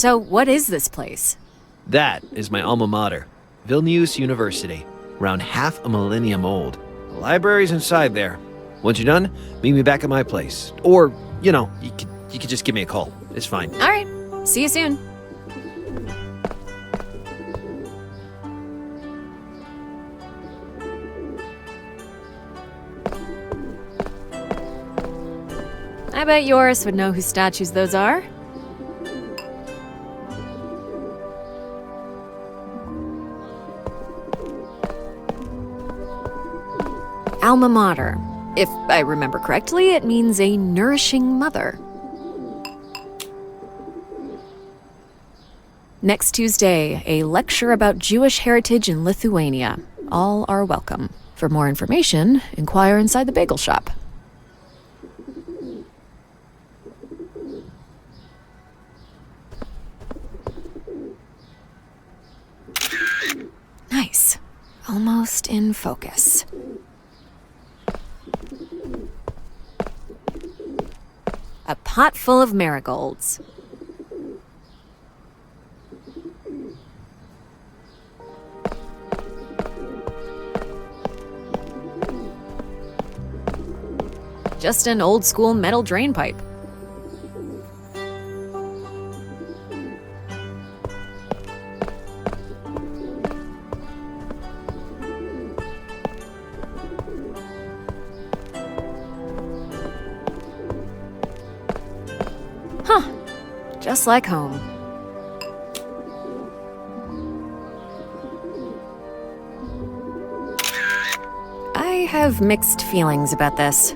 So what is this place? That is my alma mater, Vilnius University, around half a millennium old. The library's inside there. Once you're done, meet me back at my place. Or, you could just give me a call. It's fine. All right, see you soon. I bet Yoris would know whose statues those are. Alma mater. If I remember correctly, it means a nourishing mother. Next Tuesday, a lecture about Jewish heritage in Lithuania. All are welcome. For more information, inquire inside the bagel shop. Nice. Almost in focus. A pot full of marigolds. Just an old-school metal drain pipe. Huh. Just like home. I have mixed feelings about this.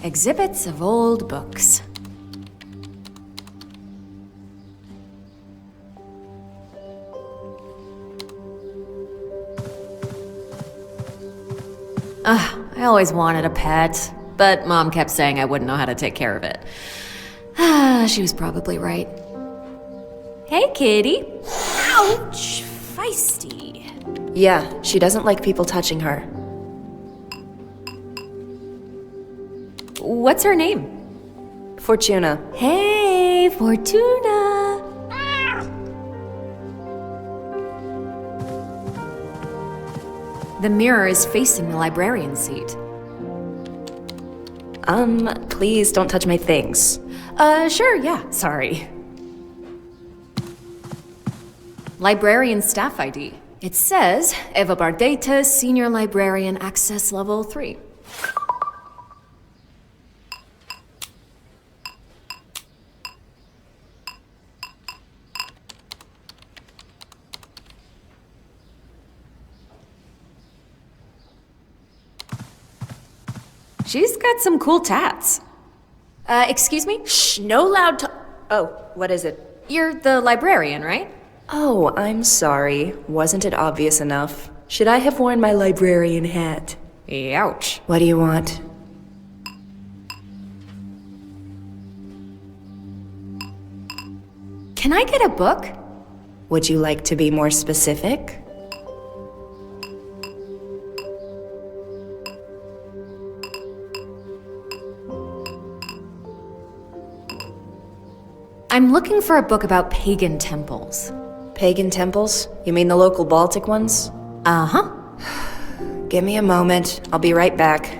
Exhibits of old books. I always wanted a pet, but Mom kept saying I wouldn't know how to take care of it. She was probably right. Hey, kitty. Ouch! Feisty. Yeah, she doesn't like people touching her. What's her name? Fortuna. Hey, Fortuna! The mirror is facing the librarian's seat. Please don't touch my things. Sure, yeah, sorry. Librarian staff ID. It says, Eva Bardeta, Senior Librarian, Access Level 3. She's got some cool tats. Excuse me? Shh, no loud Oh, what is it? You're the librarian, right? Oh, I'm sorry. Wasn't it obvious enough? Should I have worn my librarian hat? Ouch. What do you want? Can I get a book? Would you like to be more specific? I'm looking for a book about pagan temples. Pagan temples? You mean the local Baltic ones? Uh-huh. Give me a moment. I'll be right back.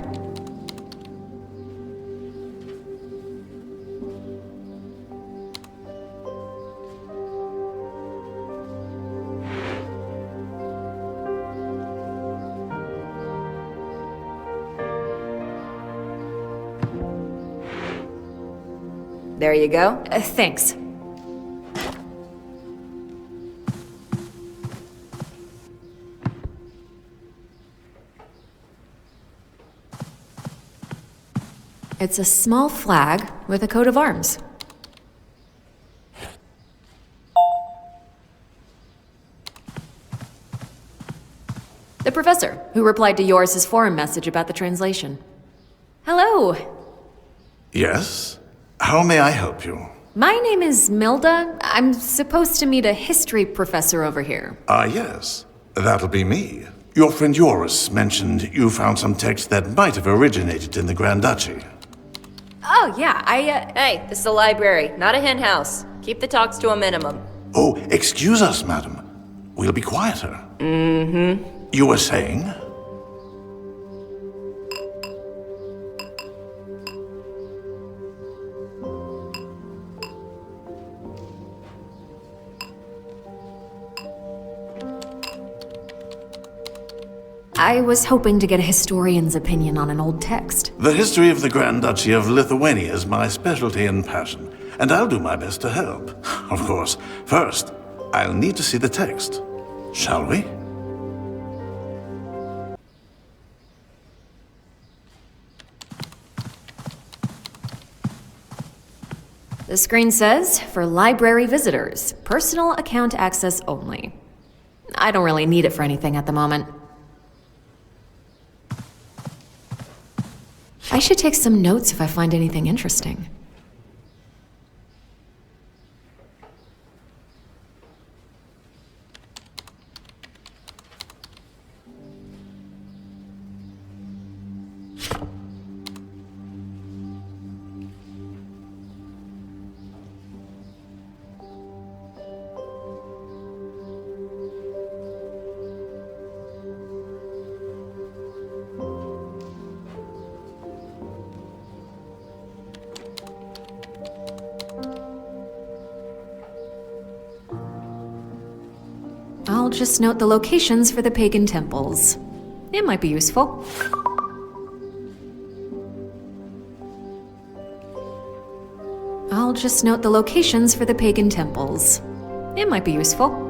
There you go. Thanks. It's a small flag with a coat of arms. The professor, who replied to Yoris's forum message about the translation. Hello. Yes? How may I help you? My name is Milda. I'm supposed to meet a history professor over here. Ah, yes. That'll be me. Your friend Joris mentioned you found some text that might have originated in the Grand Duchy. Oh, yeah, Hey, this is a library, not a hen house. Keep the talks to a minimum. Oh, excuse us, madam. We'll be quieter. You were saying? I was hoping to get a historian's opinion on an old text. The history of the Grand Duchy of Lithuania is my specialty and passion, and I'll do my best to help. Of course, first, I'll need to see the text. Shall we? The screen says, for library visitors, personal account access only. I don't really need it for anything at the moment. I should take some notes if I find anything interesting. I'll just note the locations for the pagan temples. It might be useful. I'll just note the locations for the pagan temples. It might be useful.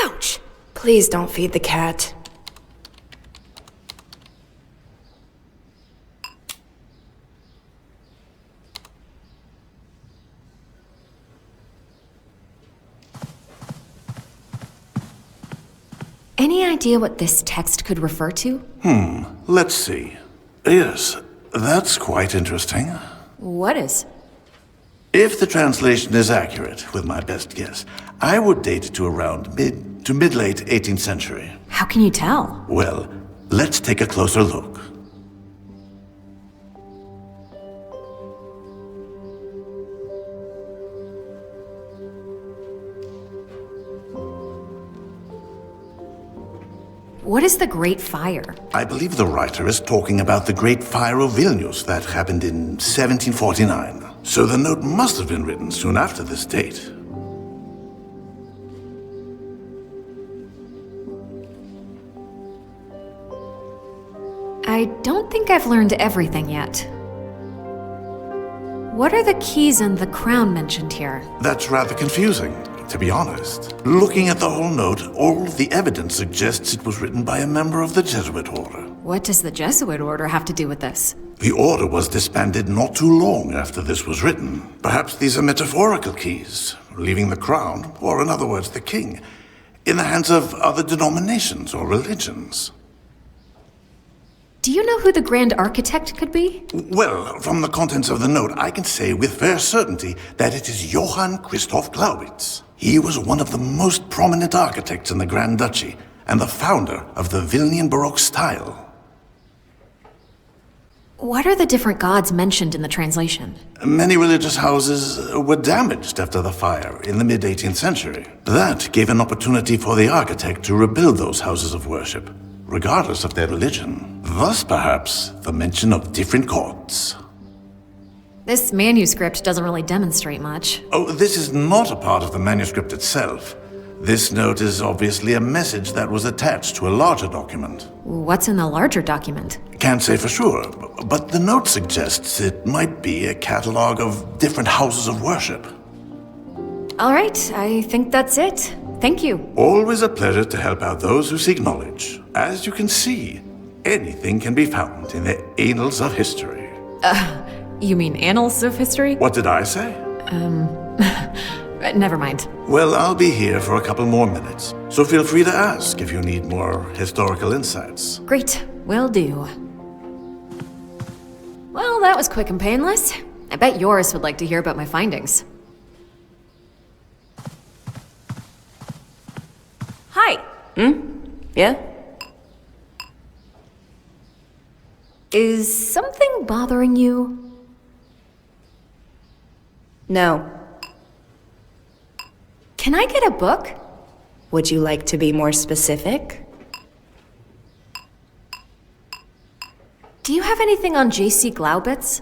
Ouch! Please don't feed the cat. Any idea what this text could refer to? Let's see. Yes, that's quite interesting. What is? If the translation is accurate, with my best guess, I would date it to around mid to mid-late 18th century. How can you tell? Well, let's take a closer look. What is the Great Fire? I believe the writer is talking about the Great Fire of Vilnius that happened in 1749. So the note must have been written soon after this date. I don't think I've learned everything yet. What are the keys and the crown mentioned here? That's rather confusing, to be honest. Looking at the whole note, all the evidence suggests it was written by a member of the Jesuit order. What does the Jesuit order have to do with this? The order was disbanded not too long after this was written. Perhaps these are metaphorical keys, leaving the crown, or in other words, the king, in the hands of other denominations or religions. Do you know who the Grand Architect could be? Well, from the contents of the note, I can say with fair certainty that it is Johann Christoph Glaubitz. He was one of the most prominent architects in the Grand Duchy, and the founder of the Vilnian Baroque style. What are the different gods mentioned in the translation? Many religious houses were damaged after the fire in the mid-18th century. That gave an opportunity for the architect to rebuild those houses of worship, regardless of their religion. Thus, perhaps, the mention of different gods. This manuscript doesn't really demonstrate much. Oh, this is not a part of the manuscript itself. This note is obviously a message that was attached to a larger document. What's in the larger document? Can't say for sure, but the note suggests it might be a catalog of different houses of worship. All right, I think that's it. Thank you. Always a pleasure to help out those who seek knowledge. As you can see, anything can be found in the annals of history. You mean annals of history? What did I say? Never mind. Well, I'll be here for a couple more minutes, so feel free to ask if you need more historical insights. Great, will do. Well, that was quick and painless. I bet Yoris would like to hear about my findings. Hi. Yeah? Is something bothering you? No. Can I get a book? Would you like to be more specific? Do you have anything on J.C. Glaubitz?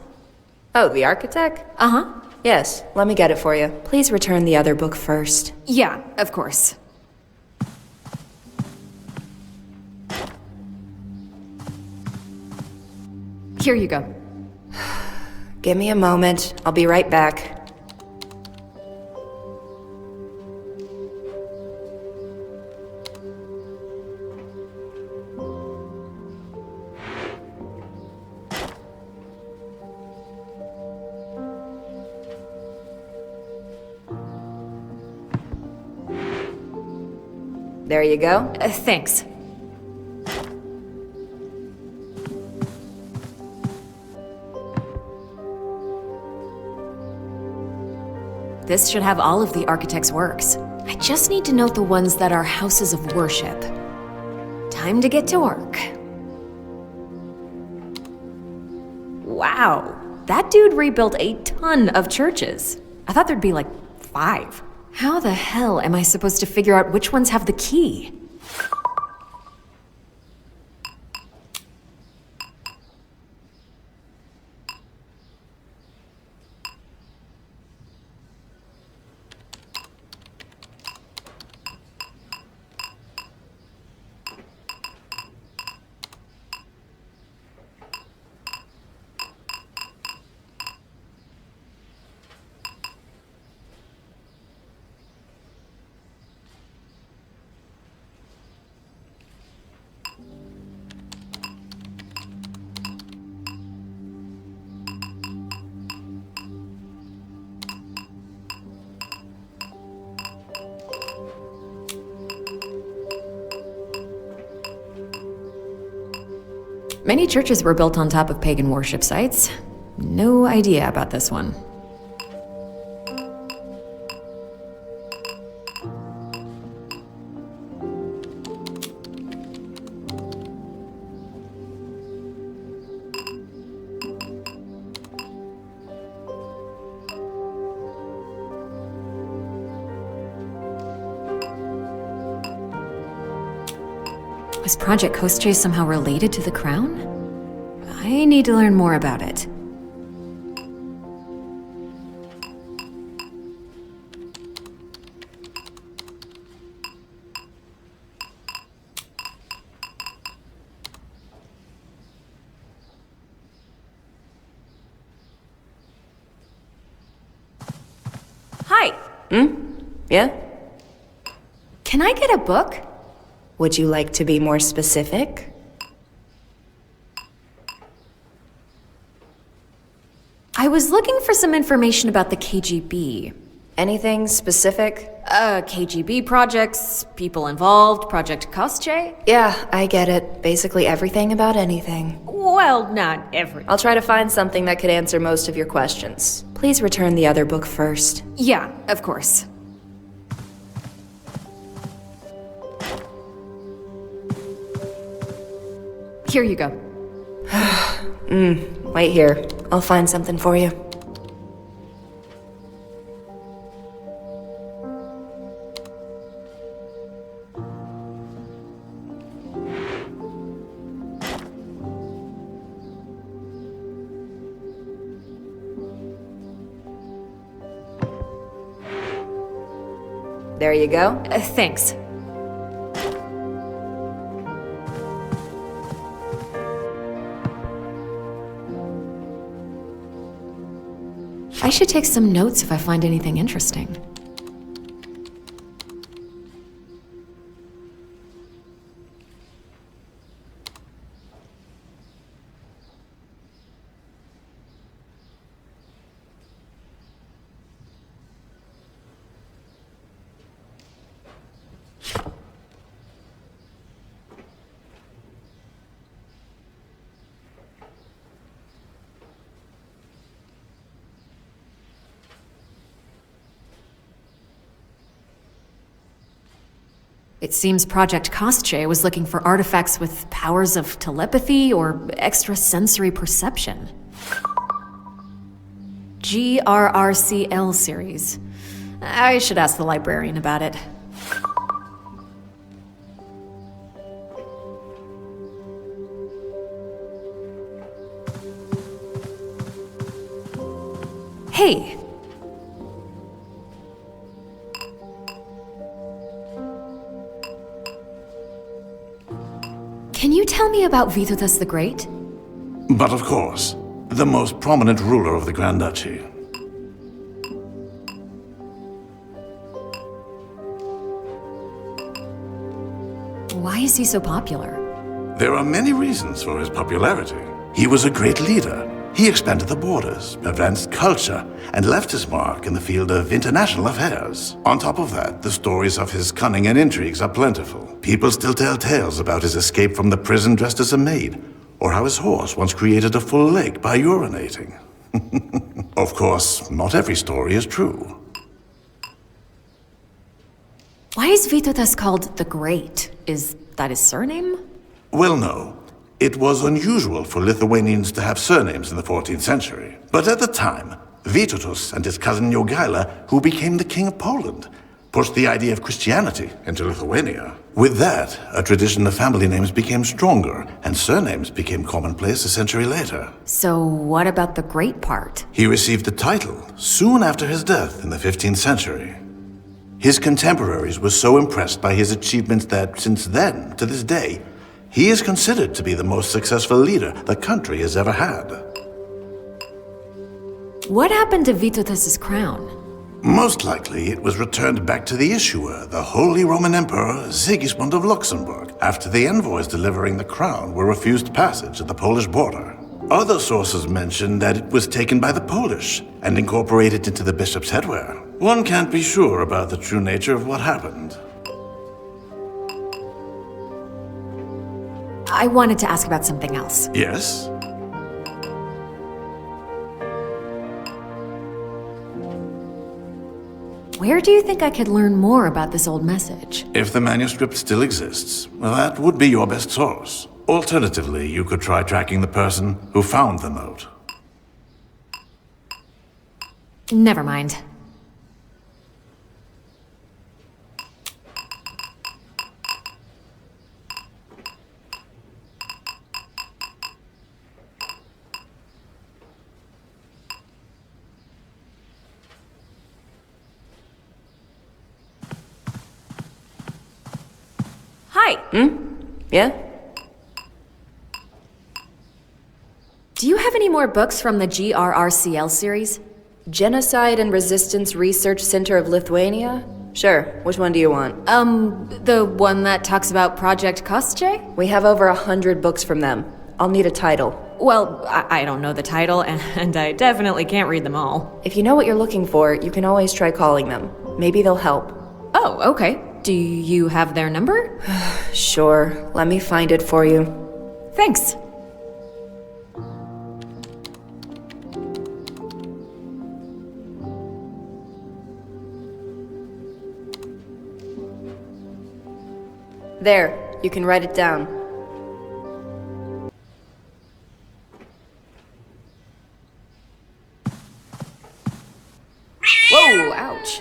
Oh, the architect? Uh-huh. Yes, let me get it for you. Please return the other book first. Yeah, of course. Here you go. Give me a moment. I'll be right back. There you go. Thanks. This should have all of the architect's works. I just need to note the ones that are houses of worship. Time to get to work. Wow, that dude rebuilt a ton of churches. I thought there'd be like 5. How the hell am I supposed to figure out which ones have the key? Many churches were built on top of pagan worship sites. No idea about this one. Was Project Kostje somehow related to the crown? I need to learn more about it. Hi. Yeah? Can I get a book? Would you like to be more specific? I was looking for some information about the KGB. Anything specific? KGB projects, people involved, Project Kostje? Yeah, I get it. Basically everything about anything. Well, not every. I'll try to find something that could answer most of your questions. Please return the other book first. Yeah, of course. Here you go. Wait here. I'll find something for you. There you go. Thanks. I should take some notes if I find anything interesting. It seems Project Kostche was looking for artifacts with powers of telepathy or extrasensory perception. GRRCL series. I should ask the librarian about it. Hey! Can you tell me about Vytautas the Great? But of course, the most prominent ruler of the Grand Duchy. Why is he so popular? There are many reasons for his popularity. He was a great leader. He expanded the borders, advanced culture, and left his mark in the field of international affairs. On top of that, the stories of his cunning and intrigues are plentiful. People still tell tales about his escape from the prison dressed as a maid, or how his horse once created a full lake by urinating. Of course, not every story is true. Why is Vytautas called the Great? Is that his surname? Well, no. It was unusual for Lithuanians to have surnames in the 14th century. But at the time, Vytautas and his cousin Jogaila, who became the king of Poland, pushed the idea of Christianity into Lithuania. With that, a tradition of family names became stronger, and surnames became commonplace a century later. So what about the Great part? He received the title soon after his death in the 15th century. His contemporaries were so impressed by his achievements that since then, to this day, he is considered to be the most successful leader the country has ever had. What happened to Vytautas' crown? Most likely, it was returned back to the issuer, the Holy Roman Emperor Sigismund of Luxembourg, after the envoys delivering the crown were refused passage at the Polish border. Other sources mention that it was taken by the Polish and incorporated into the bishop's headwear. One can't be sure about the true nature of what happened. I wanted to ask about something else. Yes? Where do you think I could learn more about this old message? If the manuscript still exists, well, that would be your best source. Alternatively, you could try tracking the person who found the note. Never mind. Hi. Yeah? Do you have any more books from the GRRCL series? Genocide and Resistance Research Center of Lithuania? Sure. Which one do you want? The one that talks about Project Kostche? We have over 100 books from them. I'll need a title. Well, I don't know the title, and I definitely can't read them all. If you know what you're looking for, you can always try calling them. Maybe they'll help. Oh, okay. Do you have their number? Sure. Let me find it for you. Thanks. There. You can write it down. Whoa, ouch.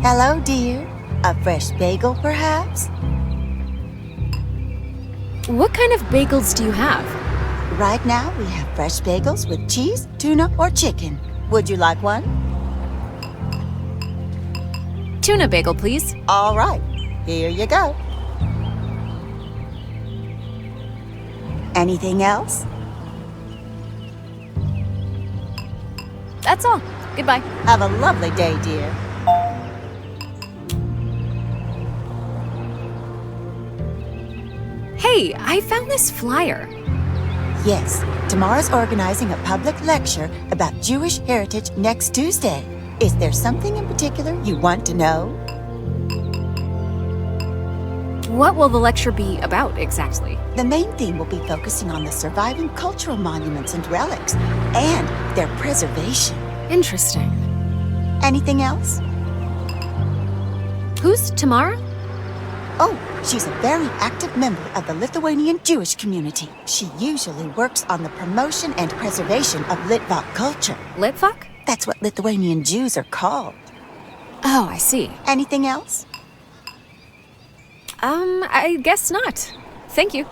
Hello, dear. A fresh bagel, perhaps? What kind of bagels do you have? Right now, we have fresh bagels with cheese, tuna, or chicken. Would you like one? Tuna bagel, please. All right, here you go. Anything else? That's all. Goodbye. Have a lovely day, dear. Hey, I found this flyer. Yes, tomorrow's organizing a public lecture about Jewish heritage next Tuesday. Is there something in particular you want to know? What will the lecture be about exactly? The main theme will be focusing on the surviving cultural monuments and relics, and their preservation. Interesting. Anything else? Who's Tamara? Oh, she's a very active member of the Lithuanian Jewish community. She usually works on the promotion and preservation of Litvak culture. Litvak? That's what Lithuanian Jews are called. Oh, I see. Anything else? I guess not. Thank you.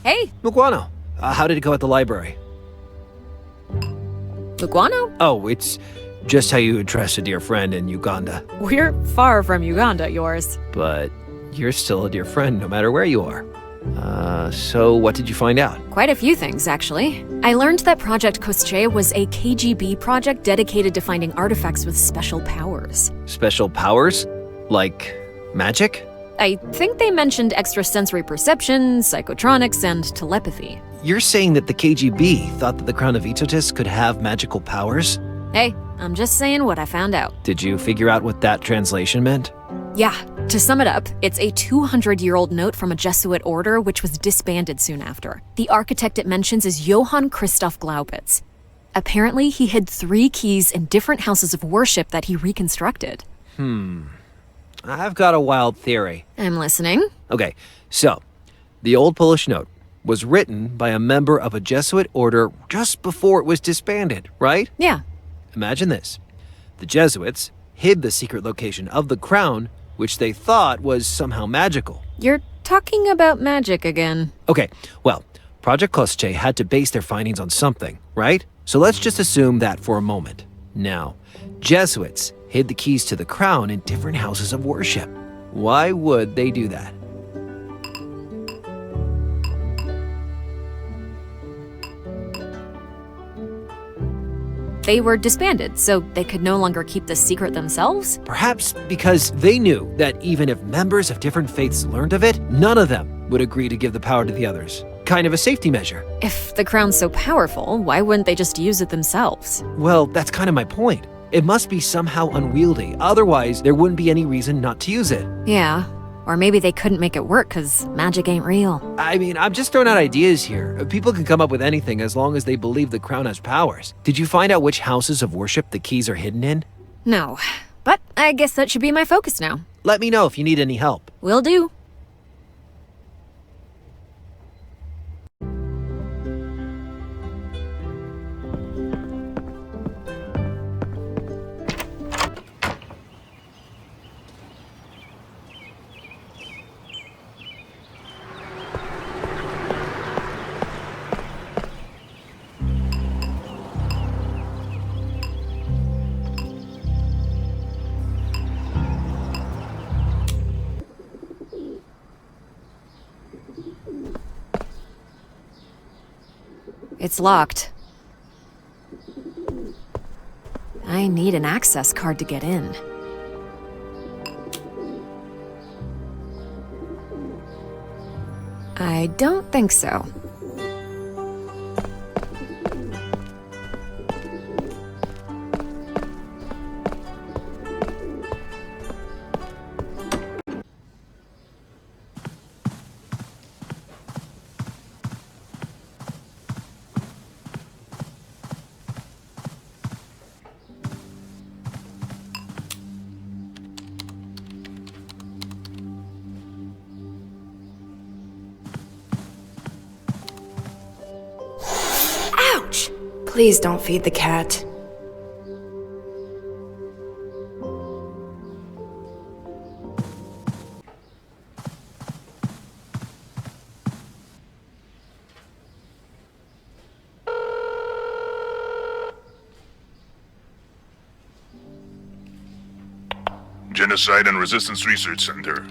Hey, Muguano, how did it go at the library? Luguano? Oh, it's just how you address a dear friend in Uganda. We're far from Uganda, yours. But you're still a dear friend no matter where you are. So what did you find out? Quite a few things, actually. I learned that Project Kostche was a KGB project dedicated to finding artifacts with special powers. Special powers? Like magic? I think they mentioned extrasensory perception, psychotronics, and telepathy. You're saying that the KGB thought that the Crown of Itotis could have magical powers? Hey, I'm just saying what I found out. Did you figure out what that translation meant? Yeah, to sum it up, it's a 200-year-old note from a Jesuit order which was disbanded soon after. The architect it mentions is Johann Christoph Glaubitz. Apparently, he hid 3 keys in different houses of worship that he reconstructed. I've got a wild theory. I'm listening. Okay, so the old Polish note was written by a member of a Jesuit order just before it was disbanded, right? Yeah. Imagine this. The Jesuits hid the secret location of the crown, which they thought was somehow magical. You're talking about magic again. Okay, well, Project Kostche had to base their findings on something, right? So let's just assume that for a moment. Now, Jesuits hid the keys to the crown in different houses of worship. Why would they do that? They were disbanded, so they could no longer keep the secret themselves? Perhaps because they knew that even if members of different faiths learned of it, none of them would agree to give the power to the others. Kind of a safety measure. If the crown's so powerful, why wouldn't they just use it themselves? Well, that's kind of my point. It must be somehow unwieldy, otherwise there wouldn't be any reason not to use it. Yeah. Or maybe they couldn't make it work because magic ain't real. I mean, I'm just throwing out ideas here. People can come up with anything as long as they believe the crown has powers. Did you find out which houses of worship the keys are hidden in? No. But I guess that should be my focus now. Let me know if you need any help. Will do. It's locked. I need an access card to get in. I don't think so. Please don't feed the cat. Genocide and Resistance Research Center.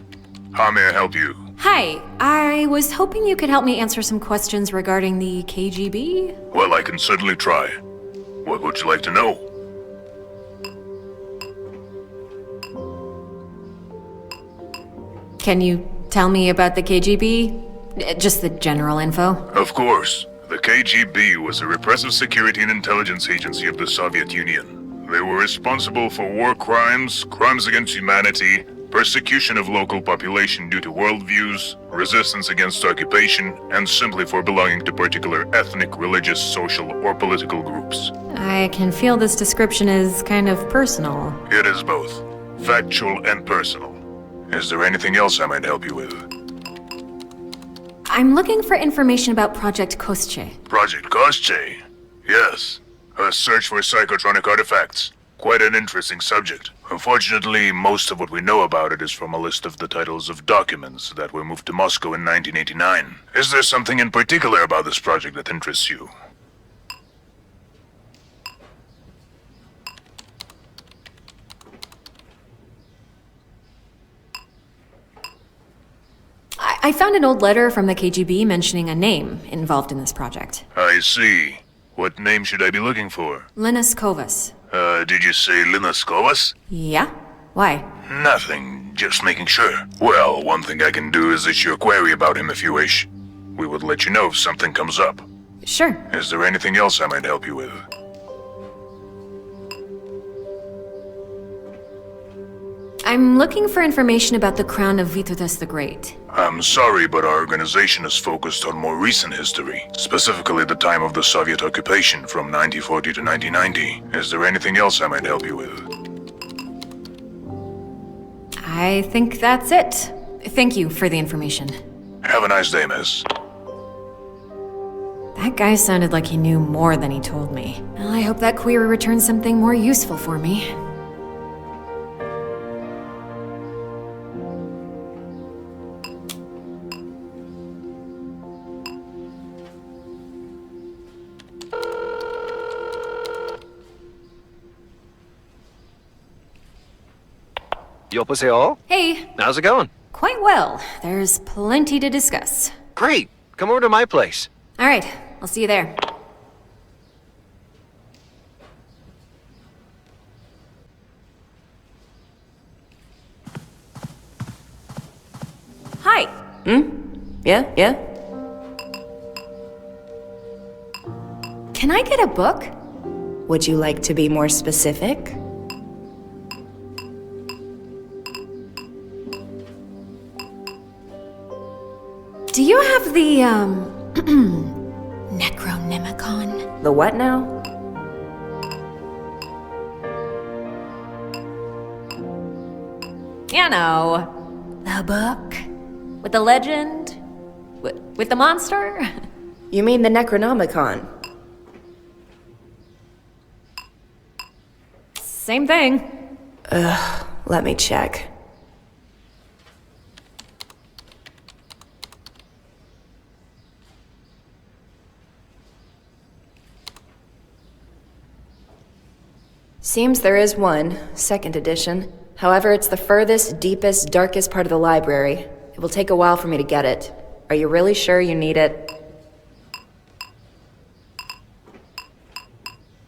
How may I help you? Hi, I was hoping you could help me answer some questions regarding the KGB. Well, I can certainly try. What would you like to know? Can you tell me about the KGB? Just the general info. Of course. The KGB was a repressive security and intelligence agency of the Soviet Union. They were responsible for war crimes, crimes against humanity, persecution of local population due to worldviews, resistance against occupation, and simply for belonging to particular ethnic, religious, social, or political groups. I can feel this description is kind of personal. It is both factual and personal. Is there anything else I might help you with? I'm looking for information about Project Kostche. Project Kostche? Yes. A search for psychotronic artifacts. Quite an interesting subject. Unfortunately, most of what we know about it is from a list of the titles of documents that were moved to Moscow in 1989. Is there something in particular about this project that interests you? I found an old letter from the KGB mentioning a name involved in this project. I see. What name should I be looking for? Linus Kovas. Did you say Linus Kovas? Yeah? Why? Nothing, just making sure. Well, one thing I can do is issue a query about him if you wish. We would let you know if something comes up. Sure. Is there anything else I might help you with? I'm looking for information about the crown of Vytautas the Great. I'm sorry, but our organization is focused on more recent history, specifically the time of the Soviet occupation from 1940 to 1990. Is there anything else I might help you with? I think that's it. Thank you for the information. Have a nice day, miss. That guy sounded like he knew more than he told me. Well, I hope that query returns something more useful for me. Yopaseo? Hey, How's it going? quite well. There's plenty to discuss. Great. Come over to my place. All right, I'll see you there. Hi. Yeah? Can I get a book? Would you like to be more specific? Do you have the, Necronomicon? The what now? You know, the book. With the legend? With the monster? You mean the Necronomicon? Same thing. Let me check. Seems there is one, second edition. However, it's the furthest, deepest, darkest part of the library. It will take a while for me to get it. Are you really sure you need it?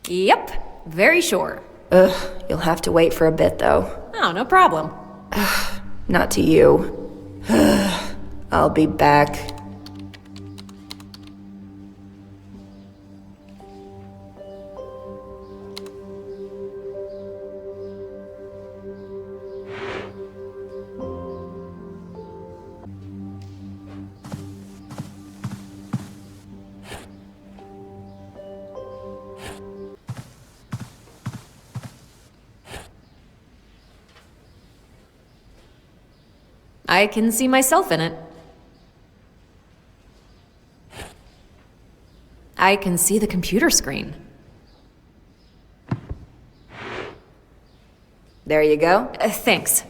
Yep, very sure. You'll have to wait for a bit, though. Oh, no problem. Not to you. I'll be back. I can see myself in it. I can see the computer screen. There you go. Thanks.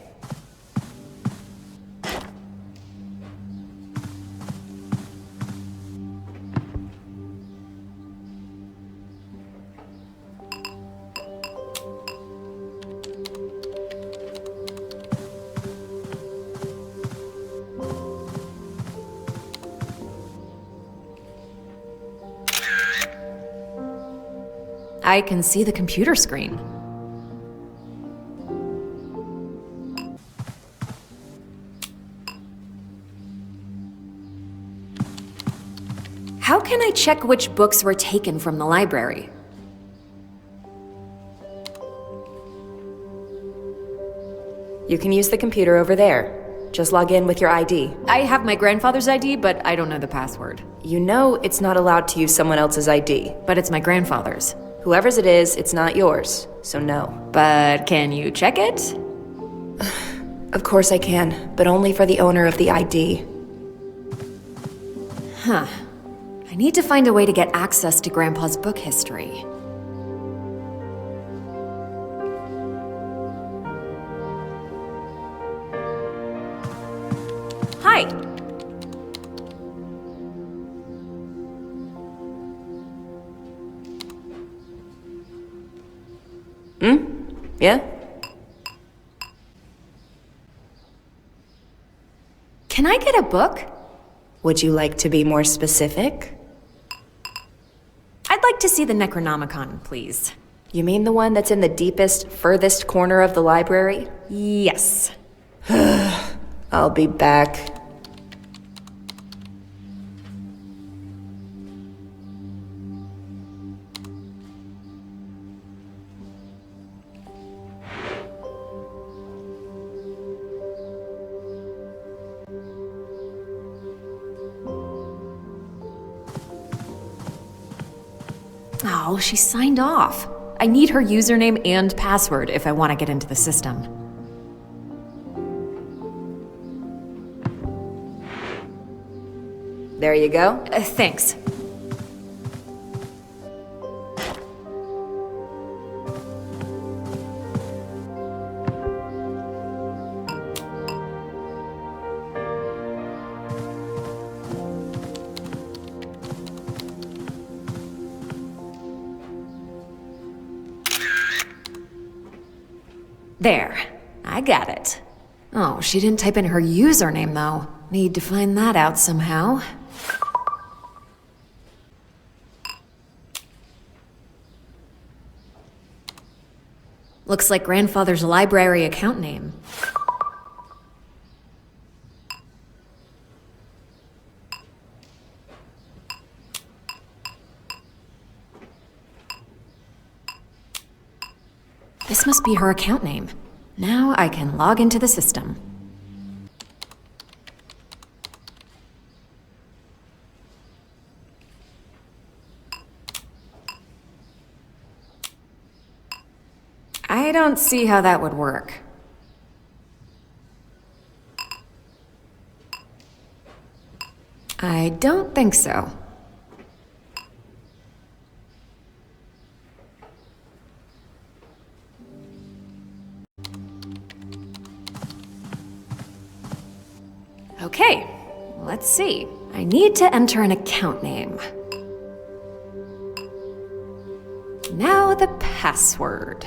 I can see the computer screen. How can I check which books were taken from the library? You can use the computer over there. Just log in with your ID. I have my grandfather's ID, but I don't know the password. You know it's not allowed to use someone else's ID. But it's my grandfather's. Whoever's it is, it's not yours, so no. But can you check it? Of course I can, but only for the owner of the ID. Huh. I need to find a way to get access to Grandpa's book history. Hi. Yeah? Can I get a book? Would you like to be more specific? I'd like to see the Necronomicon, please. You mean the one that's in the deepest, furthest corner of the library? Yes. I'll be back. Oh, she signed off. I need her username and password if I want to get into the system. There you go. Thanks. There. I got it. Oh, she didn't type in her username, though. Need to find that out somehow. Looks like Grandfather's library account name. This must be her account name. Now I can log into the system. I don't see how that would work. I don't think so. Okay, let's see. I need to enter an account name. Now the password.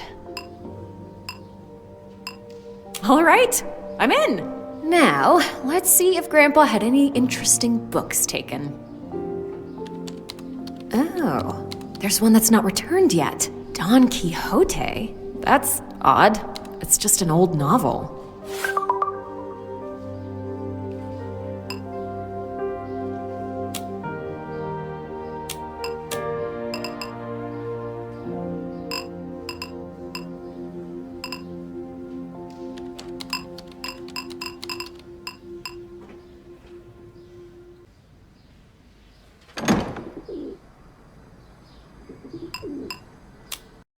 All right, I'm in. Now, let's see if Grandpa had any interesting books taken. Oh, there's one that's not returned yet. Don Quixote? That's odd. It's just an old novel.